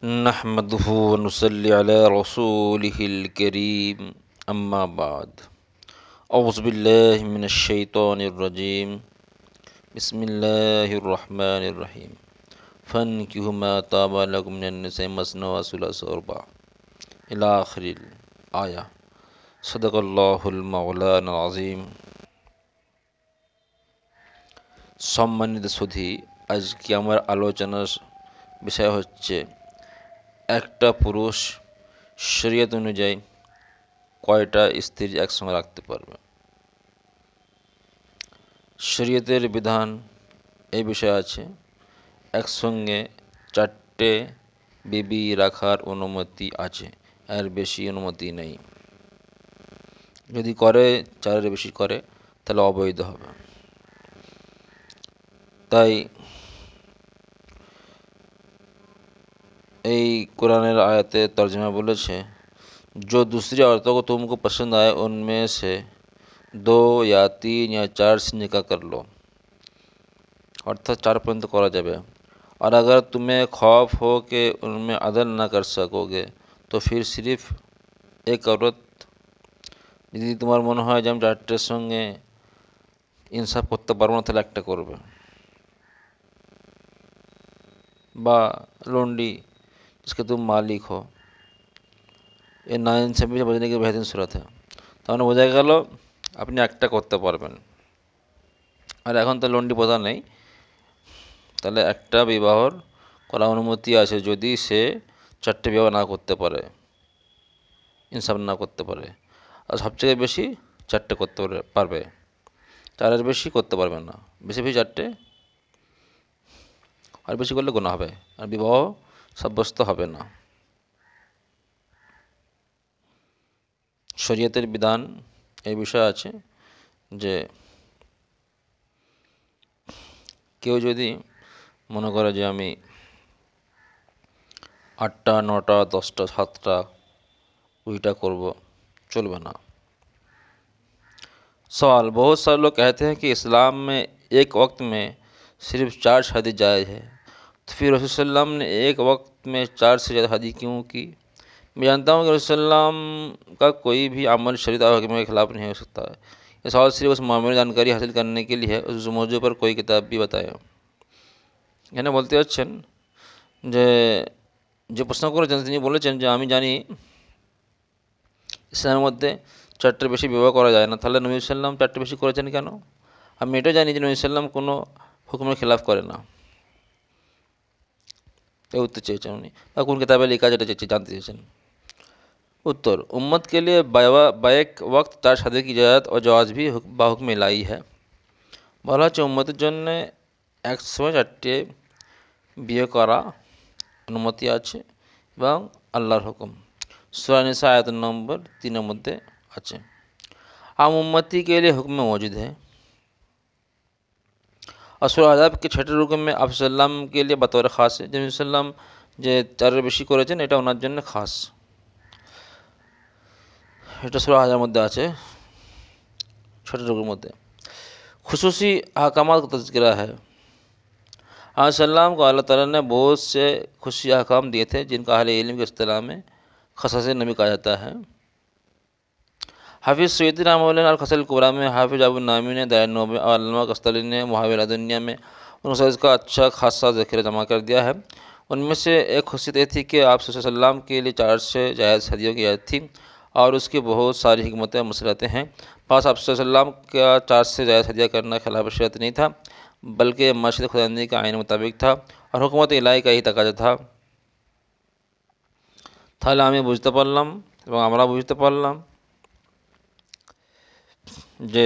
नहमदुहु व नुसल्ली अला रसूलिहिल करीम अम्मा बाद औज़ु बिल्लाहि मिनश शैतानिर रजीम बिस्मिल्लाहिर रहमानिर रहीम फन्किहु मा ताबा लकुम मिनन निसाइ मस्ना व सुलासा व रुबा इला आखिरिल आया सदकाल्लाहुल मौलाना आज़ीम। সম্মানিত সুধী, আজকে আমার আলোচনার বিষয় হচ্ছে একটা পুরুষ শরীয়ত অনুযায়ী কয়টা স্ত্রী একসঙ্গে রাখতে পারবে। শরীয়তের বিধান এই বিষয়ে আছে একসঙ্গে 4টে বিবি রাখার অনুমতি আছে, এর বেশি অনুমতি নেই। যদি করে 4-এর বেশি করে তাহলে অবৈধ হবে। তাই এই कुरान आयत तर्जुमा बोलेছে जो दूसरी औरतों को तुमको पसंद आए उनमें से 2 या 3 या 4 से निकाह कर लो, अर्थात 4 पर्यंत करा जाए। और अगर तुम्हें खौफ हो कि उनमें अदल ना कर सकोगे तो फिर सिर्फ एक औरत, যদি তোমার মনে হয় যে আমি 4টের সঙ্গে ইনসাফ করতে পারবো না তাহলে একটা করবে। বা लौंडी जिसके तुम मालिक हो, ये नाइंसाफी से बचने की बेहतरीन सूरत है। তাহলে বোঝা গেল আপনি একটা করতে পারবেন। আর এখন তো লন্ডি প্রথা নেই, তাহলে একটা বিবাহর করার অনুমতি আছে যদি সে 4টে বিবাহ না করতে পারে, ইনসাফ না করতে পারে। আর সবচেয়ে বেশি 4টে করতে পারবে, 4-এর বেশি করতে পারবে না। বেশি বেশি 4টে, আর বেশি করলে গুনাহ হবে আর বিবাহ সাব্যস্ত হবে না। শরীয়তের বিধান এই বিষয়ে আছে যে কেউ যদি মনে করে যে আমি 8টা 9টা 10টা 7টা उल्टा করব, चलবে ना। सवाल, बहुत सारे लोग कहते हैं कि इस्लाम में एक वक्त में सिर्फ 4 शादी जायज़ है, तो फिर रसूल सल्लल्लाहु अलैहि वसल्लम ने एक वक्त में 4 से ज़्यादा शादी क्यों की। मैं जानता हूँ कि रसूल सल्लल्लाहु अलैहि वसल्लम का कोई भी अमल शरीयत और हुक्म के खिलाफ नहीं हो सकता है। ये सवाल सिर्फ उस मामले में जानकारी हासिल करने के लिए है, उस मौजू पर कोई किताब भी बताए। এখানে বলতে যাচ্ছেন যে যে প্রশ্ন করেছেন তিনি বলেছেন যে আমি জানি ইসলামের মধ্যে 4টের বেশি বিবাহ করা যায় না, তাহলে নবী সাল্লাম 4টে বেশি করেছেন কেন। আমি এটাও জানি যে নবী সাল্লাম কোনো হুকুমের খেলাফ করে না। এই উত্তর চেয়েছেন উনি, বা কোন কিতাবে লেখা যেটা জানতে চেয়েছেন। उत्तर, उम्मत के लिए बैक वक्त 4 शादी की इजाज़त और जवाज़ भी बाहुक्म लाई है। বলা হচ্ছে উম্মতের জন্য এক সময় 4টে বিয়ে করা অনুমতি আছে এবং আল্লাহর হুকুম সূরা নিসা आयत नंबर 3 মধ্যে আছে। आम उम्मती के लिए हुक्म मौजूद है और सूरा আযাব के 6ठे रुकू में आप सल्लम के लिए बतौर ख़ास है। नबी सल्लम যে 4-এর বেশি করেছেন এটা ওনার জন্য খাস। এটা সূরা আযাবের মধ্যে আছে 6ठे रुकूর মধ্যে। खुसूसी अहकामात का तज़किरा है। सल्लम को अल्लाह ताला ने बहुत से खुशी अहकाम दिए थे जिनका अहले इल्म के इस्तिलाह में खसास नबी कहा जाता है। हाफिज़ सयूती रहमतुल्लाह अलैह खसल कुबरा में, हाफिज़ अबू नामी ने दायन-ए-नौबह और अल्लामा कस्तली ने मुहाविर दुनिया में उनसे इसका अच्छा खासा ज़िक्र जमा कर दिया है। उनमें से एक खुशियत ये थी कि आप सल्लल्लाहु अलैहि वसल्लम के लिए 4 से जायज़ शादियों की आयत थी और उसकी बहुत सारी हिकमतें मसलहतें हैं। पास आप सल्लल्लाहु अलैहि वसल्लम का 4 से जायज़ शादियाँ करना खिलाफ शरीयत नहीं था, बल्कि मर्शिद खुदाबंदी के आईन मुताबिक था और हुकूमत इलाही का ही तकाजा था। তাহলে আমি বুঝতে পারলাম এবং আমরা বুঝতে পারলাম যে